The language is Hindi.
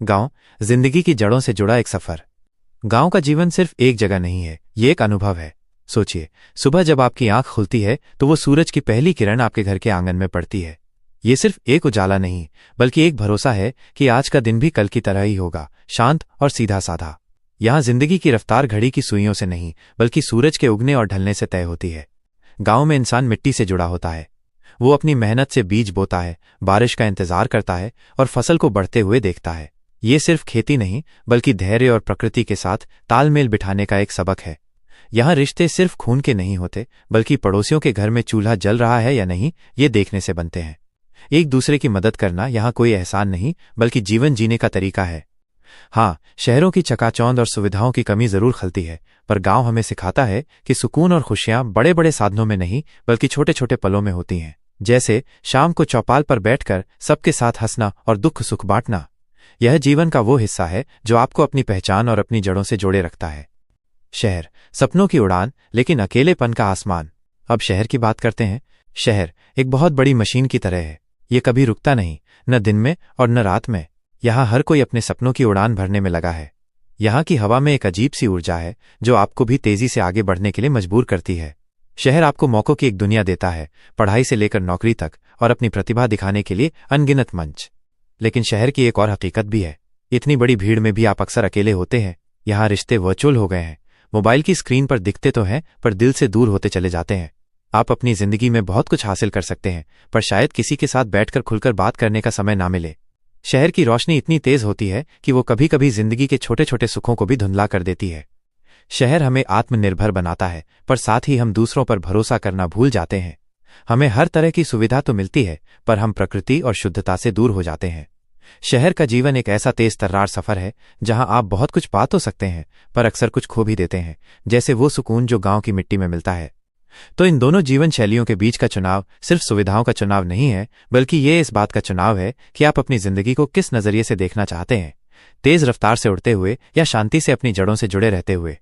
गांव, जिंदगी की जड़ों से जुड़ा एक सफर। गांव का जीवन सिर्फ एक जगह नहीं है, ये एक अनुभव है। सोचिए, सुबह जब आपकी आंख खुलती है तो वो सूरज की पहली किरण आपके घर के आंगन में पड़ती है। ये सिर्फ एक उजाला नहीं, बल्कि एक भरोसा है कि आज का दिन भी कल की तरह ही होगा, शांत और सीधा साधा। यहां जिंदगी की रफ्तार घड़ी की सुइयों से नहीं, बल्कि सूरज के उगने और ढलने से तय होती है। गांव में इंसान मिट्टी से जुड़ा होता है। वो अपनी मेहनत से बीज बोता है, बारिश का इंतजार करता है और फसल को बढ़ते हुए देखता है। ये सिर्फ खेती नहीं, बल्कि धैर्य और प्रकृति के साथ तालमेल बिठाने का एक सबक है। यहाँ रिश्ते सिर्फ खून के नहीं होते, बल्कि पड़ोसियों के घर में चूल्हा जल रहा है या नहीं, ये देखने से बनते हैं। एक दूसरे की मदद करना यहाँ कोई एहसान नहीं, बल्कि जीवन जीने का तरीका है। हाँ, शहरों की चकाचौंध और सुविधाओं की कमी जरूर खलती है, पर गांव हमें सिखाता है कि सुकून और खुशियां बड़े बड़े साधनों में नहीं, बल्कि छोटे छोटे पलों में होती हैं। जैसे शाम को चौपाल पर बैठकर सबके साथ हंसना और दुख सुख बांटना। यह जीवन का वो हिस्सा है जो आपको अपनी पहचान और अपनी जड़ों से जोड़े रखता है। शहर, सपनों की उड़ान, लेकिन अकेलेपन का आसमान। अब शहर की बात करते हैं। शहर एक बहुत बड़ी मशीन की तरह है। ये कभी रुकता नहीं, न दिन में और न रात में। यहाँ हर कोई अपने सपनों की उड़ान भरने में लगा है। यहाँ की हवा में एक अजीब सी ऊर्जा है जो आपको भी तेजी से आगे बढ़ने के लिए मजबूर करती है। शहर आपको मौकों की एक दुनिया देता है, पढ़ाई से लेकर नौकरी तक, और अपनी प्रतिभा दिखाने के लिए अनगिनत मंच। लेकिन शहर की एक और हकीकत भी है। इतनी बड़ी भीड़ में भी आप अक्सर अकेले होते हैं। यहाँ रिश्ते वर्चुअल हो गए हैं। मोबाइल की स्क्रीन पर दिखते तो हैं, पर दिल से दूर होते चले जाते हैं। आप अपनी जिंदगी में बहुत कुछ हासिल कर सकते हैं, पर शायद किसी के साथ बैठकर खुलकर बात करने का समय ना मिले। शहर की रोशनी इतनी तेज होती है कि वो कभी कभी जिंदगी के छोटे छोटे सुखों को भी धुंधला कर देती है। शहर हमें आत्मनिर्भर बनाता है, पर साथ ही हम दूसरों पर भरोसा करना भूल जाते हैं। हमें हर तरह की सुविधा तो मिलती है, पर हम प्रकृति और शुद्धता से दूर हो जाते हैं। शहर का जीवन एक ऐसा तेज तर्रार सफर है जहां आप बहुत कुछ पा तो सकते हैं, पर अक्सर कुछ खो भी देते हैं, जैसे वो सुकून जो गांव की मिट्टी में मिलता है। तो इन दोनों जीवन शैलियों के बीच का चुनाव सिर्फ सुविधाओं का चुनाव नहीं है, बल्कि ये इस बात का चुनाव है कि आप अपनी जिंदगी को किस नजरिए से देखना चाहते हैं। तेज रफ्तार से उड़ते हुए या शांति से अपनी जड़ों से जुड़े रहते हुए।